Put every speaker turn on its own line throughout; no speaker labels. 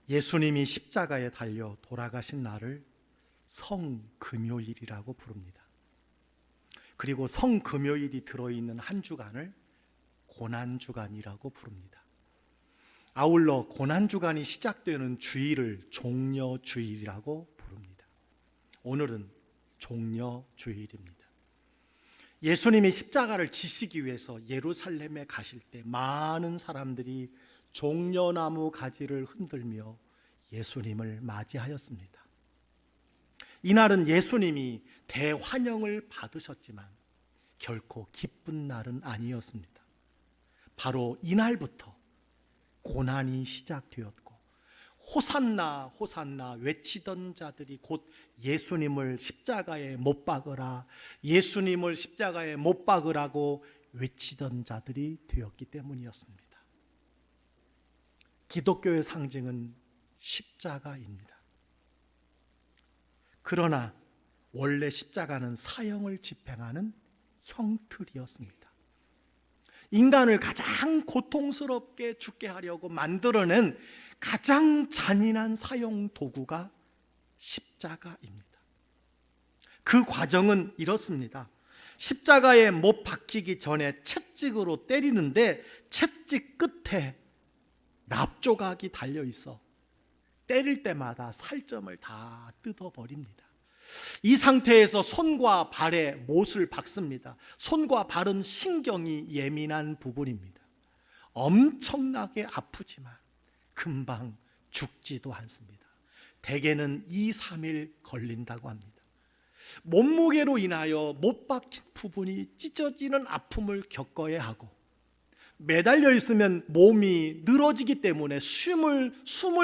예수님이 십자가에 달려 돌아가신 날을 성금요일이라고 부릅니다. 그리고 성금요일이 들어있는 한 주간을 고난주간이라고 부릅니다. 아울러 고난주간이 시작되는 주일을 종려주일이라고 부릅니다. 오늘은 종려주일입니다. 예수님이 십자가를 지시기 위해서 예루살렘에 가실 때 많은 사람들이 종려나무 가지를 흔들며 예수님을 맞이하였습니다. 이날은 예수님이 대환영을 받으셨지만 결코 기쁜 날은 아니었습니다. 바로 이날부터 고난이 시작되었고 호산나 호산나 외치던 자들이 곧 예수님을 십자가에 못 박으라, 예수님을 십자가에 못 박으라고 외치던 자들이 되었기 때문이었습니다. 기독교의 상징은 십자가입니다. 그러나 원래 십자가는 사형을 집행하는 형틀이었습니다. 인간을 가장 고통스럽게 죽게 하려고 만들어낸 가장 잔인한 사형 도구가 십자가입니다. 그 과정은 이렇습니다. 십자가에 못 박히기 전에 채찍으로 때리는데 채찍 끝에 납조각이 달려 있어 때릴 때마다 살점을 다 뜯어버립니다. 이 상태에서 손과 발에 못을 박습니다. 손과 발은 신경이 예민한 부분입니다. 엄청나게 아프지만 금방 죽지도 않습니다. 대개는 2, 3일 걸린다고 합니다. 몸무게로 인하여 못 박힌 부분이 찢어지는 아픔을 겪어야 하고 매달려 있으면 몸이 늘어지기 때문에 숨을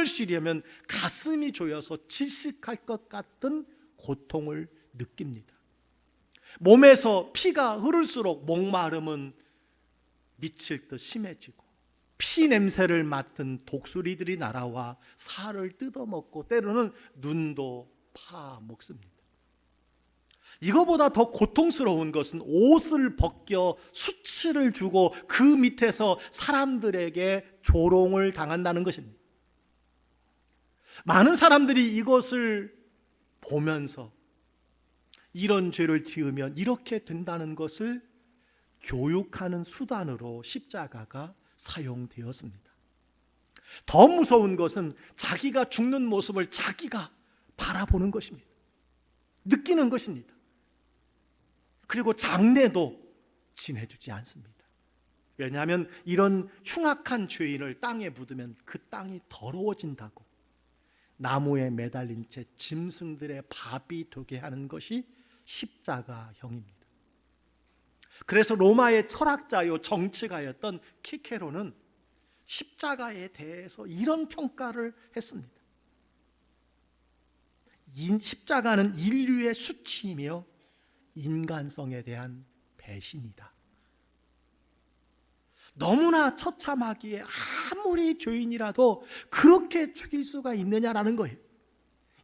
쉬려면 가슴이 조여서 질식할 것 같은 고통을 느낍니다. 몸에서 피가 흐를수록 목마름은 미칠 듯 심해지고 피 냄새를 맡은 독수리들이 날아와 살을 뜯어먹고 때로는 눈도 파먹습니다. 이거보다 더 고통스러운 것은 옷을 벗겨 수치를 주고 그 밑에서 사람들에게 조롱을 당한다는 것입니다. 많은 사람들이 이것을 보면서 이런 죄를 지으면 이렇게 된다는 것을 교육하는 수단으로 십자가가 사용되었습니다. 더 무서운 것은 자기가 죽는 모습을 자기가 바라보는 것입니다. 느끼는 것입니다. 그리고 장례도 지내주지 않습니다. 왜냐하면 이런 흉악한 죄인을 땅에 묻으면 그 땅이 더러워진다고 나무에 매달린 채 짐승들의 밥이 되게 하는 것이 십자가형입니다. 그래서 로마의 철학자요 정치가였던 키케로는 십자가에 대해서 이런 평가를 했습니다. 십자가는 인류의 수치이며 인간성에 대한 배신이다. 너무나 처참하기에 아무리 죄인이라도 그렇게 죽일 수가 있느냐라는 거예요.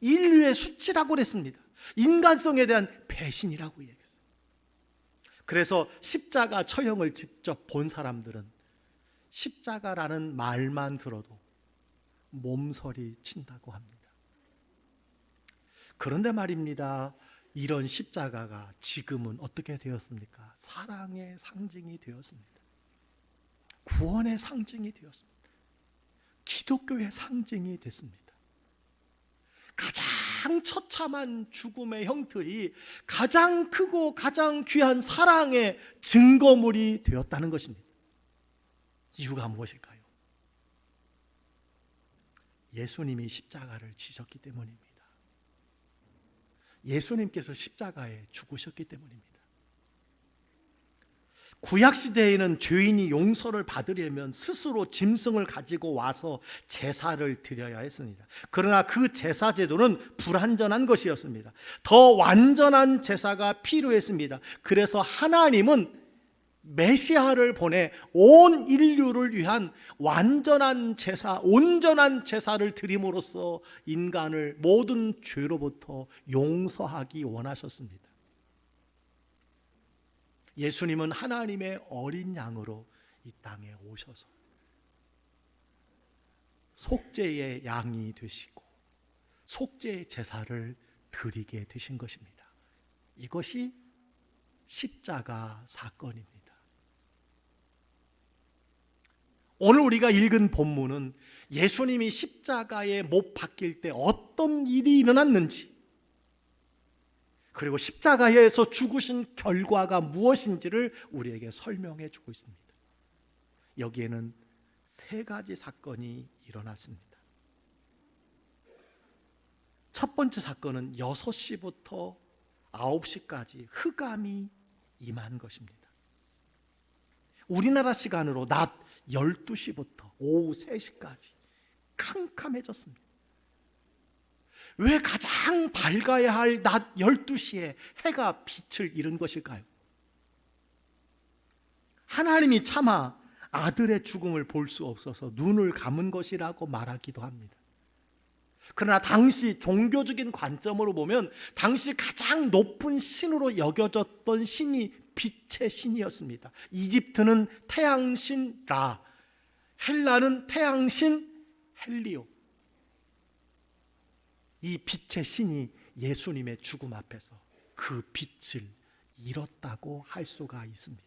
인류의 수치라고 그랬습니다. 인간성에 대한 배신이라고 얘기했어요. 그래서 십자가 처형을 직접 본 사람들은 십자가라는 말만 들어도 몸서리 친다고 합니다. 그런데 말입니다. 이런 십자가가 지금은 어떻게 되었습니까? 사랑의 상징이 되었습니다. 구원의 상징이 되었습니다. 기독교의 상징이 됐습니다. 가장 처참한 죽음의 형틀이 가장 크고 가장 귀한 사랑의 증거물이 되었다는 것입니다. 이유가 무엇일까요? 예수님이 십자가를 지셨기 때문입니다. 예수님께서 십자가에 죽으셨기 때문입니다. 구약시대에는 죄인이 용서를 받으려면 스스로 짐승을 가지고 와서 제사를 드려야 했습니다. 그러나 그 제사 제도는 불완전한 것이었습니다. 더 완전한 제사가 필요했습니다. 그래서 하나님은 메시아를 보내 온 인류를 위한 완전한 제사, 온전한 제사를 드림으로써 인간을 모든 죄로부터 용서하기 원하셨습니다. 예수님은 하나님의 어린 양으로 이 땅에 오셔서 속죄의 양이 되시고 속죄의 제사를 드리게 되신 것입니다. 이것이 십자가 사건입니다. 오늘 우리가 읽은 본문은 예수님이 십자가에 못 박힐 때 어떤 일이 일어났는지, 그리고 십자가에서 죽으신 결과가 무엇인지를 우리에게 설명해 주고 있습니다. 여기에는 세 가지 사건이 일어났습니다. 첫 번째 사건은 6시부터 9시까지 흑암이 임한 것입니다. 우리나라 시간으로 낮 12시부터 오후 3시까지 캄캄해졌습니다. 왜 가장 밝아야 할 낮 12시에 해가 빛을 잃은 것일까요? 하나님이 차마 아들의 죽음을 볼 수 없어서 눈을 감은 것이라고 말하기도 합니다. 그러나 당시 종교적인 관점으로 보면 당시 가장 높은 신으로 여겨졌던 신이 빛의 신이었습니다. 이집트는 태양신 라, 헬라는 태양신 헬리오. 이 빛의 신이 예수님의 죽음 앞에서 그 빛을 잃었다고 할 수가 있습니다.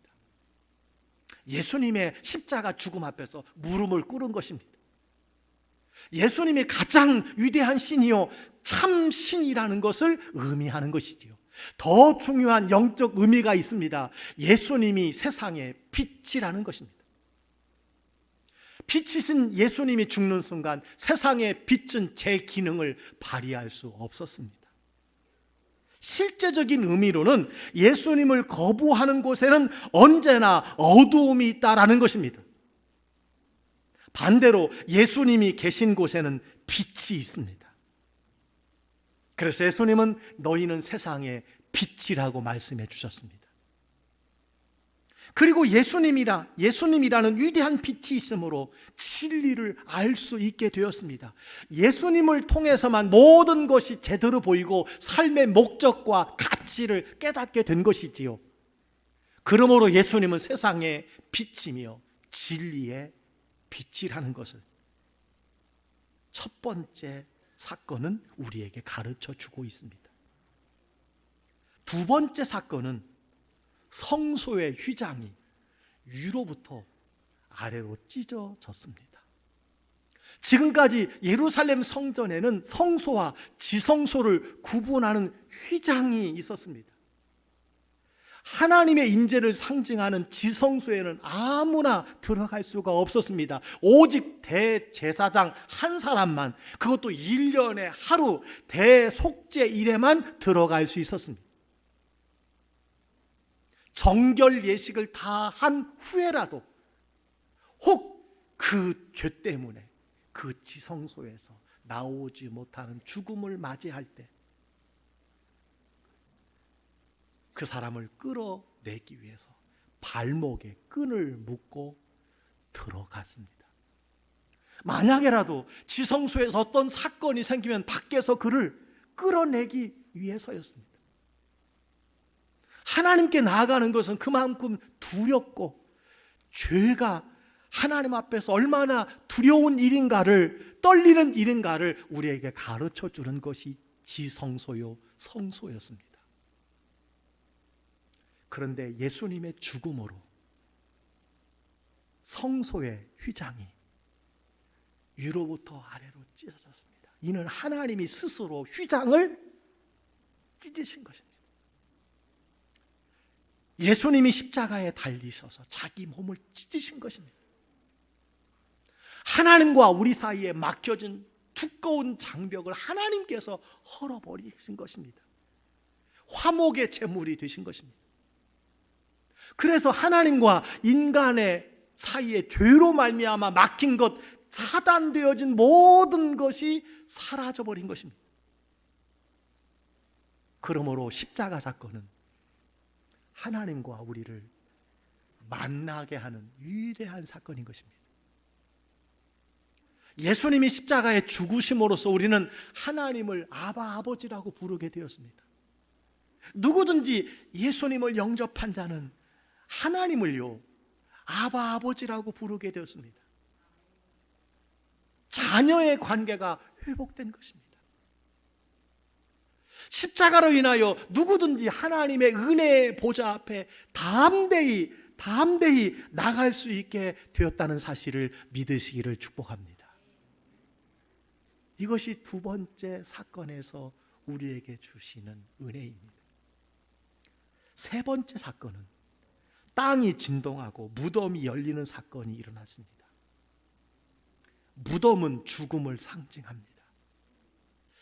예수님의 십자가 죽음 앞에서 무릎을 꿇은 것입니다. 예수님이 가장 위대한 신이요 참 신이라는 것을 의미하는 것이지요. 더 중요한 영적 의미가 있습니다. 예수님이 세상의 빛이라는 것입니다. 빛이신 예수님이 죽는 순간 세상의 빛은 제 기능을 발휘할 수 없었습니다. 실제적인 의미로는 예수님을 거부하는 곳에는 언제나 어두움이 있다라는 것입니다. 반대로 예수님이 계신 곳에는 빛이 있습니다. 그래서 예수님은 너희는 세상의 빛이라고 말씀해 주셨습니다. 그리고 예수님이라는 위대한 빛이 있으므로 진리를 알 수 있게 되었습니다. 예수님을 통해서만 모든 것이 제대로 보이고 삶의 목적과 가치를 깨닫게 된 것이지요. 그러므로 예수님은 세상의 빛이며 진리의 빛이라는 것을 첫 번째 사건은 우리에게 가르쳐 주고 있습니다. 두 번째 사건은 성소의 휘장이 위로부터 아래로 찢어졌습니다. 지금까지 예루살렘 성전에는 성소와 지성소를 구분하는 휘장이 있었습니다. 하나님의 임재를 상징하는 지성소에는 아무나 들어갈 수가 없었습니다. 오직 대제사장 한 사람만, 그것도 1년에 하루 대속죄일에만 들어갈 수 있었습니다. 정결 예식을 다 한 후에라도 혹 그 죄 때문에 그 지성소에서 나오지 못하는 죽음을 맞이할 때 그 사람을 끌어내기 위해서 발목에 끈을 묶고 들어갔습니다. 만약에라도 지성소에서 어떤 사건이 생기면 밖에서 그를 끌어내기 위해서였습니다. 하나님께 나아가는 것은 그만큼 두렵고 죄가 하나님 앞에서 얼마나 두려운 일인가를, 떨리는 일인가를 우리에게 가르쳐 주는 것이 지성소요 성소였습니다. 그런데 예수님의 죽음으로 성소의 휘장이 위로부터 아래로 찢어졌습니다. 이는 하나님이 스스로 휘장을 찢으신 것입니다. 예수님이 십자가에 달리셔서 자기 몸을 찢으신 것입니다. 하나님과 우리 사이에 막혀진 두꺼운 장벽을 하나님께서 헐어버리신 것입니다. 화목의 제물이 되신 것입니다. 그래서 하나님과 인간의 사이에 죄로 말미암아 막힌 것, 차단되어진 모든 것이 사라져버린 것입니다. 그러므로 십자가 사건은 하나님과 우리를 만나게 하는 위대한 사건인 것입니다. 예수님이 십자가에 죽으심으로써 우리는 하나님을 아바 아버지라고 부르게 되었습니다. 누구든지 예수님을 영접한 자는 하나님을요 아바 아버지라고 부르게 되었습니다. 자녀의 관계가 회복된 것입니다. 십자가로 인하여 누구든지 하나님의 은혜의 보좌 앞에 담대히 나갈 수 있게 되었다는 사실을 믿으시기를 축복합니다. 이것이 두 번째 사건에서 우리에게 주시는 은혜입니다. 세 번째 사건은 땅이 진동하고 무덤이 열리는 사건이 일어났습니다. 무덤은 죽음을 상징합니다.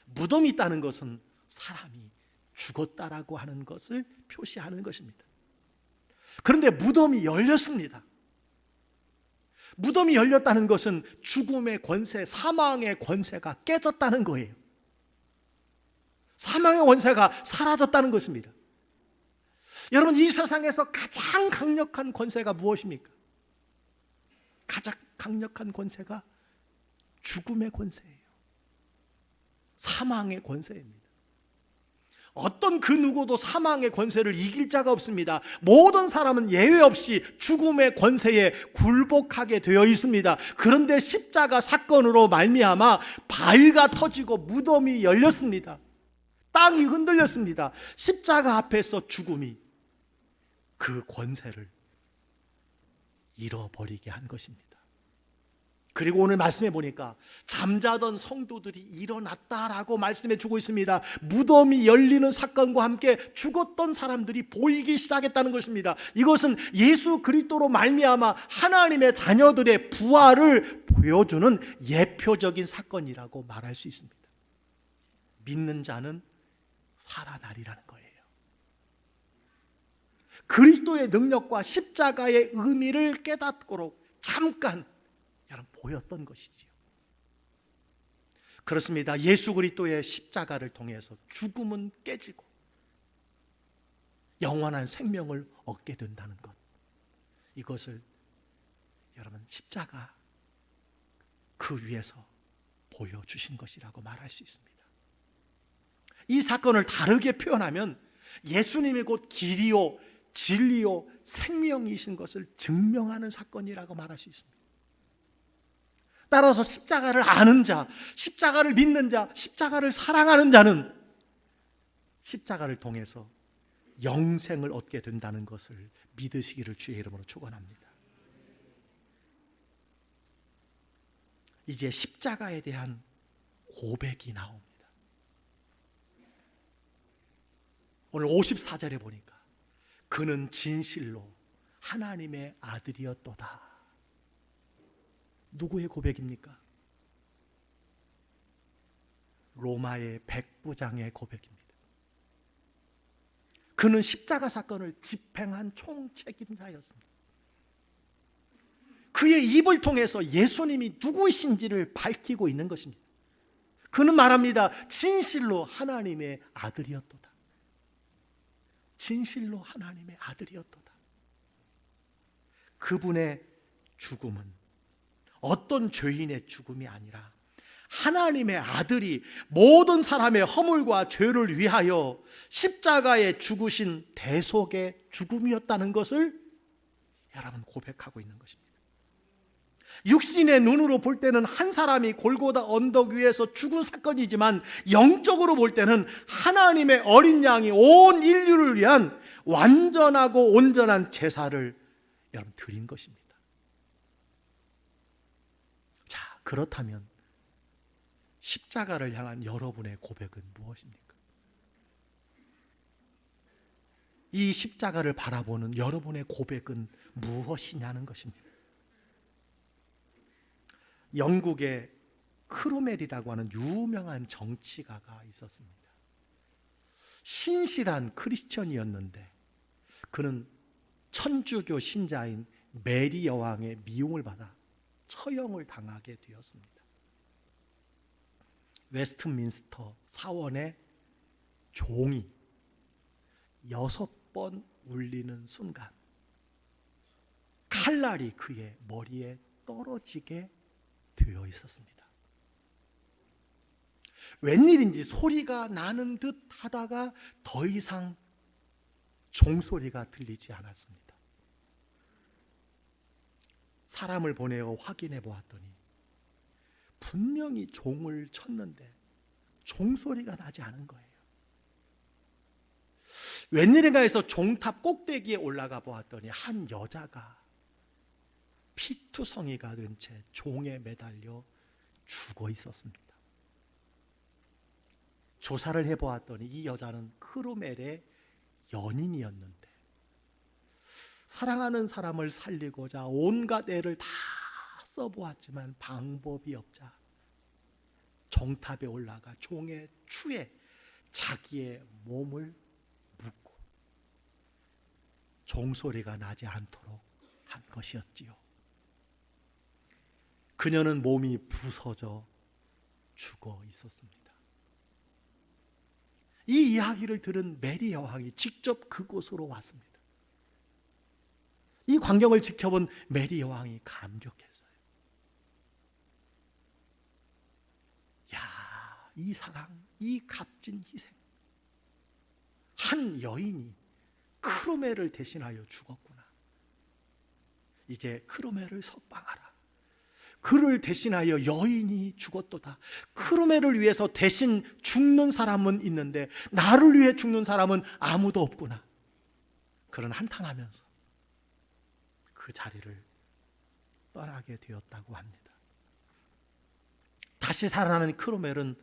무덤이 있다는 것은 사람이 죽었다라고 하는 것을 표시하는 것입니다. 그런데 무덤이 열렸습니다. 무덤이 열렸다는 것은 죽음의 권세, 사망의 권세가 깨졌다는 거예요. 사망의 권세가 사라졌다는 것입니다. 여러분, 이 세상에서 가장 강력한 권세가 무엇입니까? 가장 강력한 권세가 죽음의 권세예요. 사망의 권세입니다. 어떤 그 누구도 사망의 권세를 이길 자가 없습니다. 모든 사람은 예외 없이 죽음의 권세에 굴복하게 되어 있습니다. 그런데 십자가 사건으로 말미암아 바위가 터지고 무덤이 열렸습니다. 땅이 흔들렸습니다. 십자가 앞에서 죽음이 그 권세를 잃어버리게 한 것입니다. 그리고 오늘 말씀해 보니까 잠자던 성도들이 일어났다라고 말씀해 주고 있습니다. 무덤이 열리는 사건과 함께 죽었던 사람들이 보이기 시작했다는 것입니다. 이것은 예수 그리스도로 말미암아 하나님의 자녀들의 부활을 보여주는 예표적인 사건이라고 말할 수 있습니다. 믿는 자는 살아나리라는 거예요. 그리스도의 능력과 십자가의 의미를 깨닫도록 잠깐 여러분 보였던 것이지요. 그렇습니다. 예수 그리스도의 십자가를 통해서 죽음은 깨지고 영원한 생명을 얻게 된다는 것, 이것을 여러분 십자가 그 위에서 보여주신 것이라고 말할 수 있습니다. 이 사건을 다르게 표현하면 예수님이 곧 길이요 진리요 생명이신 것을 증명하는 사건이라고 말할 수 있습니다. 따라서 십자가를 아는 자, 십자가를 믿는 자, 십자가를 사랑하는 자는 십자가를 통해서 영생을 얻게 된다는 것을 믿으시기를 주의 이름으로 축원합니다. 이제 십자가에 대한 고백이 나옵니다. 오늘 54절에 보니까 그는 진실로 하나님의 아들이었도다. 누구의 고백입니까? 로마의 백부장의 고백입니다. 그는 십자가 사건을 집행한 총책임자였습니다. 그의 입을 통해서 예수님이 누구이신지를 밝히고 있는 것입니다. 그는 말합니다. 진실로 하나님의 아들이었도다. 진실로 하나님의 아들이었도다. 그분의 죽음은 어떤 죄인의 죽음이 아니라 하나님의 아들이 모든 사람의 허물과 죄를 위하여 십자가에 죽으신 대속의 죽음이었다는 것을 여러분 고백하고 있는 것입니다. 육신의 눈으로 볼 때는 한 사람이 골고다 언덕 위에서 죽은 사건이지만 영적으로 볼 때는 하나님의 어린 양이 온 인류를 위한 완전하고 온전한 제사를 여러분 드린 것입니다. 자, 그렇다면 십자가를 향한 여러분의 고백은 무엇입니까? 이 십자가를 바라보는 여러분의 고백은 무엇이냐는 것입니다. 영국의 크로멜이라고 하는 유명한 정치가가 있었습니다. 신실한 크리스천이었는데 그는 천주교 신자인 메리 여왕의 미움을 받아 처형을 당하게 되었습니다. 웨스트민스터 사원의 종이 6번 울리는 순간 칼날이 그의 머리에 떨어지게 되어 있었습니다. 웬일인지 소리가 나는 듯 하다가 더 이상 종소리가 들리지 않았습니다. 사람을 보내어 확인해 보았더니 분명히 종을 쳤는데 종소리가 나지 않은 거예요. 웬일인가 해서 종탑 꼭대기에 올라가 보았더니 한 여자가 피투성이가 된 채 종에 매달려 죽어 있었습니다. 조사를 해보았더니 이 여자는 크루멜의 연인이었는데 사랑하는 사람을 살리고자 온갖 애를 다 써보았지만 방법이 없자 정탑에 올라가 종의 추에 자기의 몸을 묶고 종소리가 나지 않도록 한 것이었지요. 그녀는 몸이 부서져 죽어 있었습니다. 이 이야기를 들은 메리 여왕이 직접 그곳으로 왔습니다. 이 광경을 지켜본 메리 여왕이 감격했어요. 야, 이 사랑, 이 값진 희생. 한 여인이 크로멜을 대신하여 죽었구나. 이제 크로멜을 석방하라. 그를 대신하여 여인이 죽었도다. 크로멜을 위해서 대신 죽는 사람은 있는데 나를 위해 죽는 사람은 아무도 없구나. 그런 한탄하면서 그 자리를 떠나게 되었다고 합니다. 다시 살아나는 크로멜은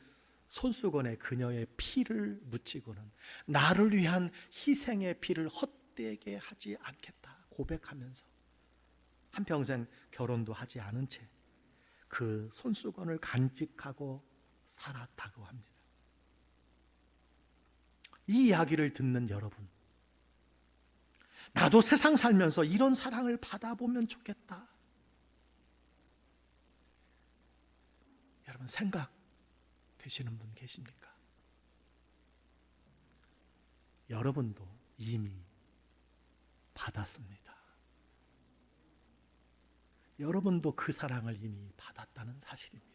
손수건에 그녀의 피를 묻히고는 나를 위한 희생의 피를 헛되게 하지 않겠다 고백하면서 한평생 결혼도 하지 않은 채 그 손수건을 간직하고 살았다고 합니다. 이 이야기를 듣는 여러분, 나도 세상 살면서 이런 사랑을 받아보면 좋겠다. 여러분 생각되시는 분 계십니까? 여러분도 이미 받았습니다. 여러분도 그 사랑을 이미 받았다는 사실입니다.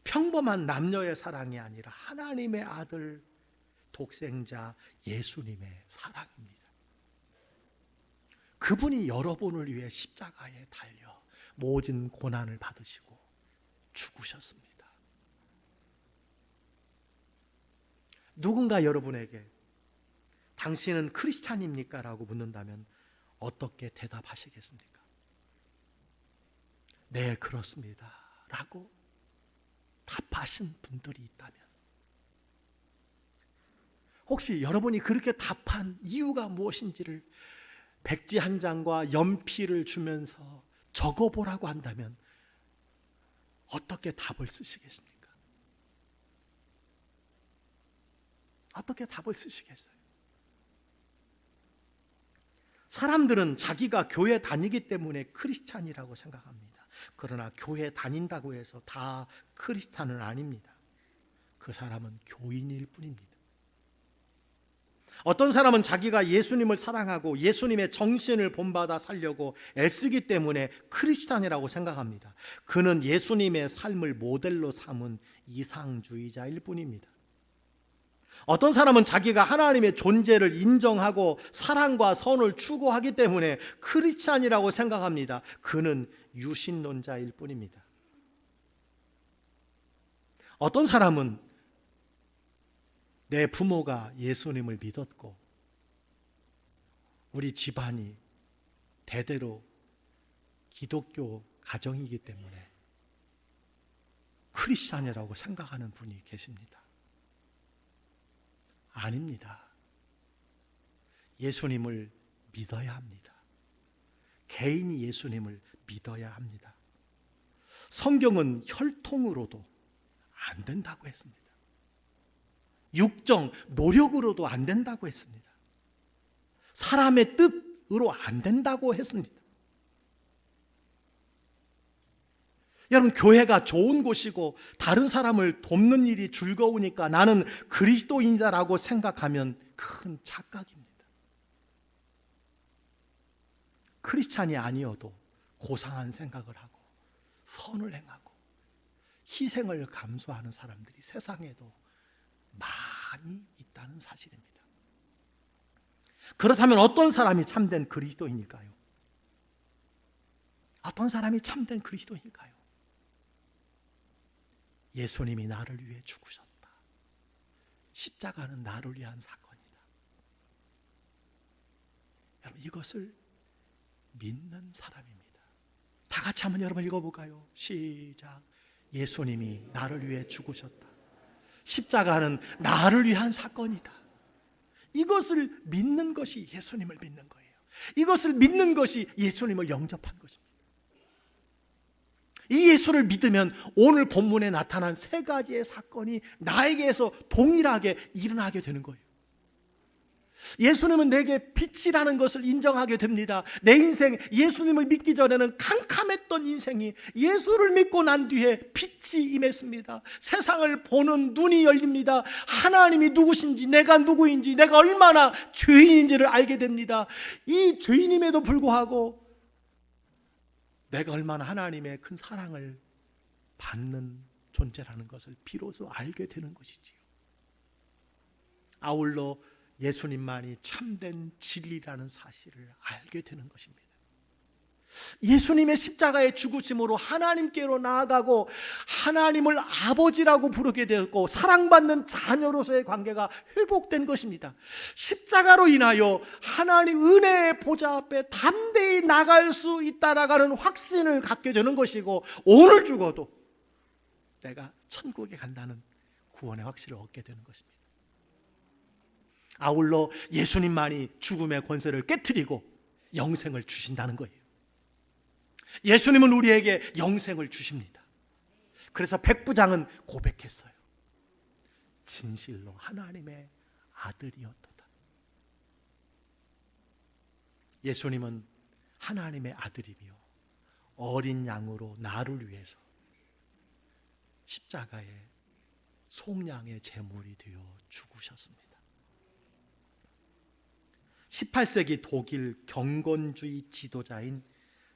평범한 남녀의 사랑이 아니라 하나님의 아들 독생자 예수님의 사랑입니다. 그분이 여러분을 위해 십자가에 달려 모든 고난을 받으시고 죽으셨습니다. 누군가 여러분에게 당신은 크리스찬입니까? 라고 묻는다면 어떻게 대답하시겠습니까? 네, 그렇습니다 라고 답하신 분들이 있다면, 혹시 여러분이 그렇게 답한 이유가 무엇인지를 백지 한 장과 연필을 주면서 적어보라고 한다면 어떻게 답을 쓰시겠습니까? 어떻게 답을 쓰시겠어요? 사람들은 자기가 교회 다니기 때문에 크리스찬이라고 생각합니다. 그러나 교회 다닌다고 해서 다 크리스찬은 아닙니다. 그 사람은 교인일 뿐입니다. 어떤 사람은 자기가 예수님을 사랑하고 예수님의 정신을 본받아 살려고 애쓰기 때문에 크리스찬이라고 생각합니다. 그는 예수님의 삶을 모델로 삼은 이상주의자일 뿐입니다. 어떤 사람은 자기가 하나님의 존재를 인정하고 사랑과 선을 추구하기 때문에 크리스찬이라고 생각합니다. 그는 유신론자일 뿐입니다. 어떤 사람은 내 부모가 예수님을 믿었고 우리 집안이 대대로 기독교 가정이기 때문에 크리스찬이라고 생각하는 분이 계십니다. 아닙니다. 예수님을 믿어야 합니다. 개인이 예수님을 믿어야 합니다. 성경은 혈통으로도 안 된다고 했습니다. 육정, 노력으로도 안 된다고 했습니다. 사람의 뜻으로 안 된다고 했습니다. 여러분, 교회가 좋은 곳이고 다른 사람을 돕는 일이 즐거우니까 나는 그리스도인이다라고 생각하면 큰 착각입니다. 크리스찬이 아니어도 고상한 생각을 하고 선을 행하고 희생을 감수하는 사람들이 세상에도 많이 있다는 사실입니다. 그렇다면 어떤 사람이 참된 그리스도인일까요? 어떤 사람이 참된 그리스도인일까요? 예수님이 나를 위해 죽으셨다. 십자가는 나를 위한 사건이다. 여러분, 이것을 믿는 사람입니다. 다 같이 한번 여러분 읽어볼까요? 시작. 예수님이 나를 위해 죽으셨다. 십자가는 나를 위한 사건이다. 이것을 믿는 것이 예수님을 믿는 거예요. 이것을 믿는 것이 예수님을 영접한 것입니다. 이 예수를 믿으면 오늘 본문에 나타난 세 가지의 사건이 나에게서 동일하게 일어나게 되는 거예요. 예수님은 내게 빛이라는 것을 인정하게 됩니다. 내 인생, 예수님을 믿기 전에는 캄캄했던 인생이 예수를 믿고 난 뒤에 빛이 임했습니다. 세상을 보는 눈이 열립니다. 하나님이 누구신지, 내가 누구인지, 내가 얼마나 죄인인지를 알게 됩니다. 이 죄인임에도 불구하고 내가 얼마나 하나님의 큰 사랑을 받는 존재라는 것을 비로소 알게 되는 것이지요. 아울러 예수님만이 참된 진리라는 사실을 알게 되는 것입니다. 예수님의 십자가의 죽으심으로 하나님께로 나아가고 하나님을 아버지라고 부르게 되었고 사랑받는 자녀로서의 관계가 회복된 것입니다. 십자가로 인하여 하나님 은혜의 보좌 앞에 담대히 나갈 수 있다라는 확신을 갖게 되는 것이고, 오늘 죽어도 내가 천국에 간다는 구원의 확신을 얻게 되는 것입니다. 아울러 예수님만이 죽음의 권세를 깨트리고 영생을 주신다는 거예요. 예수님은 우리에게 영생을 주십니다. 그래서 백부장은 고백했어요. 진실로 하나님의 아들이었도다. 예수님은 하나님의 아들이며 어린 양으로 나를 위해서 십자가에 속량의 제물이 되어 죽으셨습니다. 18세기 독일 경건주의 지도자인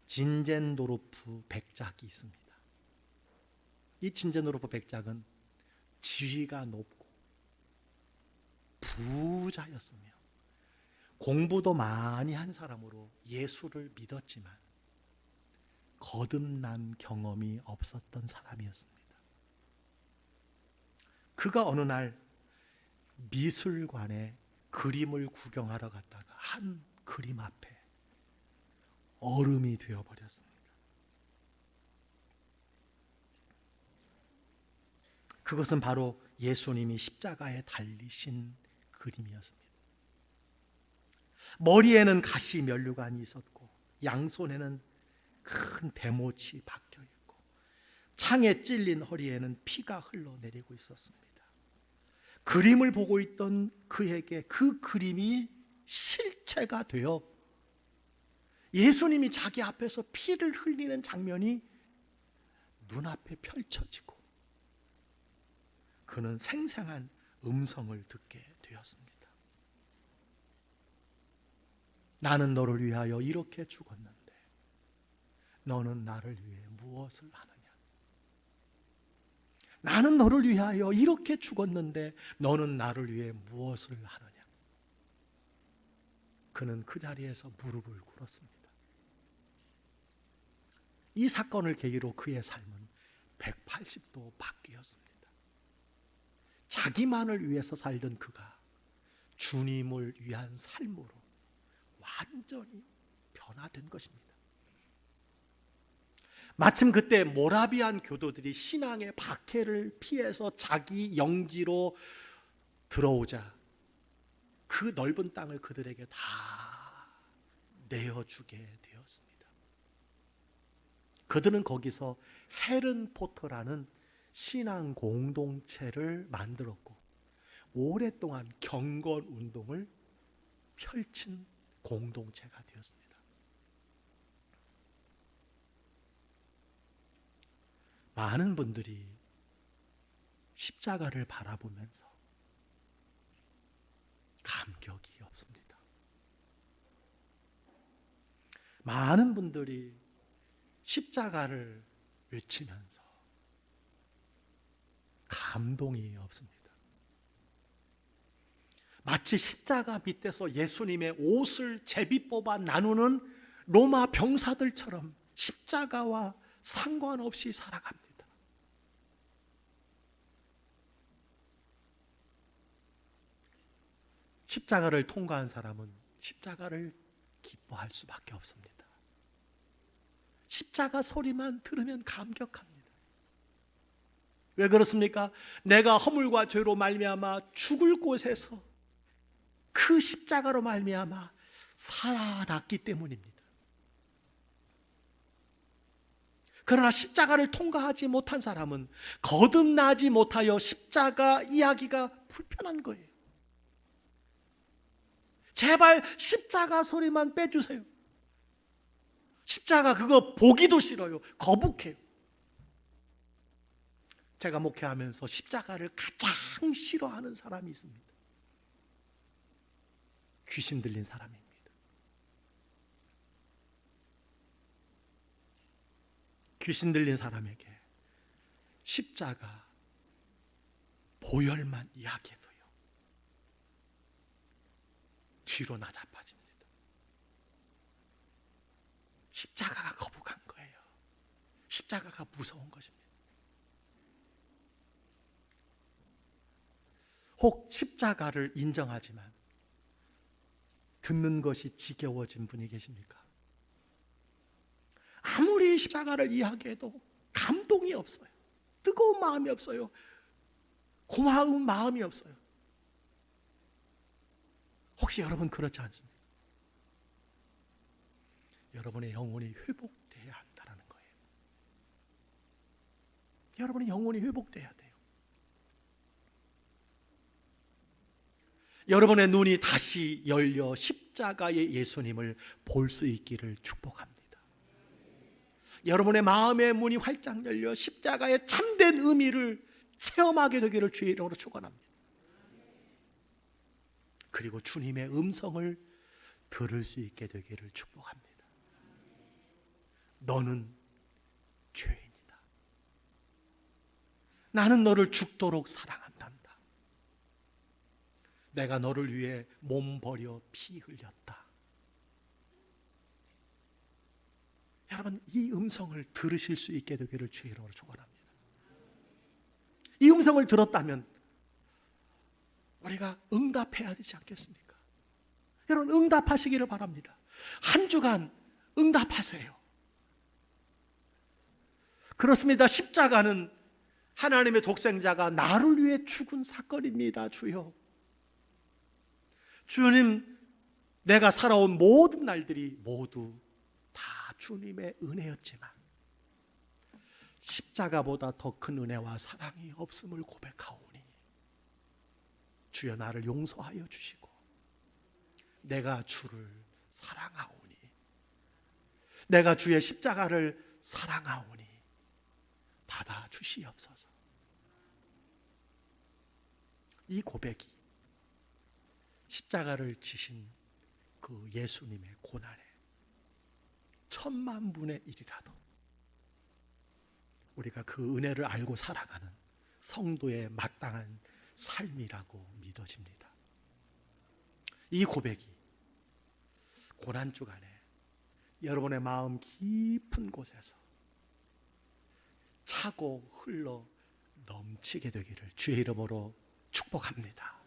진젠도르프 백작이 있습니다. 이 진젠도르프 백작은 지위가 높고 부자였으며 공부도 많이 한 사람으로 예수를 믿었지만 거듭난 경험이 없었던 사람이었습니다. 그가 어느 날 미술관에 그림을 구경하러 갔다가 한 그림 앞에 얼음이 되어버렸습니다. 그것은 바로 예수님이 십자가에 달리신 그림이었습니다. 머리에는 가시 면류관이 있었고 양손에는 큰 대못이 박혀 있고 창에 찔린 허리에는 피가 흘러내리고 있었습니다. 그림을 보고 있던 그에게 그 그림이 실체가 되어 예수님이 자기 앞에서 피를 흘리는 장면이 눈앞에 펼쳐지고 그는 생생한 음성을 듣게 되었습니다. 나는 너를 위하여 이렇게 죽었는데 너는 나를 위해 무엇을 하느냐? 나는 너를 위하여 이렇게 죽었는데 너는 나를 위해 무엇을 하느냐? 그는 그 자리에서 무릎을 꿇었습니다. 이 사건을 계기로 그의 삶은 180도 바뀌었습니다. 자기만을 위해서 살던 그가 주님을 위한 삶으로 완전히 변화된 것입니다. 마침 그때 모라비안 교도들이 신앙의 박해를 피해서 자기 영지로 들어오자 그 넓은 땅을 그들에게 다 내어주게 되었습니다. 그들은 거기서 헤른포터라는 신앙 공동체를 만들었고 오랫동안 경건 운동을 펼친 공동체가 되었습니다. 많은 분들이 십자가를 바라보면서 감격이 없습니다. 많은 분들이 십자가를 외치면서 감동이 없습니다. 마치 십자가 밑에서 예수님의 옷을 제비 뽑아 나누는 로마 병사들처럼 십자가와 상관없이 살아갑니다. 십자가를 통과한 사람은 십자가를 기뻐할 수밖에 없습니다. 십자가 소리만 들으면 감격합니다. 왜 그렇습니까? 내가 허물과 죄로 말미암아 죽을 곳에서 그 십자가로 말미암아 살아났기 때문입니다. 그러나 십자가를 통과하지 못한 사람은 거듭나지 못하여 십자가 이야기가 불편한 거예요. 제발 십자가 소리만 빼주세요. 십자가 그거 보기도 싫어요. 거북해요. 제가 목회하면서 십자가를 가장 싫어하는 사람이 있습니다. 귀신 들린 사람입니다. 귀신 들린 사람에게 십자가 보혈만 이야기해도요, 뒤로 나자빠집니다. 십자가가 거북한 거예요. 십자가가 무서운 것입니다. 혹 십자가를 인정하지만 듣는 것이 지겨워진 분이 계십니까? 아무리 십자가를 이야기해도 감동이 없어요. 뜨거운 마음이 없어요. 고마운 마음이 없어요. 혹시 여러분 그렇지 않습니까? 여러분의 영혼이 회복돼야 한다는 거예요. 여러분의 영혼이 회복돼야 돼요. 여러분의 눈이 다시 열려 십자가의 예수님을 볼 수 있기를 축복합니다. 여러분의 마음의 문이 활짝 열려 십자가의 참된 의미를 체험하게 되기를 주의 이름으로 축원합니다. 그리고 주님의 음성을 들을 수 있게 되기를 축복합니다. 너는 죄인이다. 나는 너를 죽도록 사랑한다. 내가 너를 위해 몸 버려 피 흘렸다. 여러분, 이 음성을 들으실 수 있게 되기를 주의 이름으로 축원합니다. 이 음성을 들었다면 우리가 응답해야 되지 않겠습니까? 여러분, 응답하시기를 바랍니다. 한 주간 응답하세요. 그렇습니다. 십자가는 하나님의 독생자가 나를 위해 죽은 사건입니다. 주여, 주님, 내가 살아온 모든 날들이 모두 다 주님의 은혜였지만 십자가보다 더 큰 은혜와 사랑이 없음을 고백하오니 주여, 나를 용서하여 주시고 내가 주를 사랑하오니, 내가 주의 십자가를 사랑하오니 받아 주시옵소서. 이 고백이 십자가를 지신 그 예수님의 고난에 10,000,000분의 1이라도 우리가 그 은혜를 알고 살아가는 성도의 마땅한 삶이라고 믿어집니다. 이 고백이 고난 주간에 여러분의 마음 깊은 곳에서 차고 흘러 넘치게 되기를 주의 이름으로 축복합니다.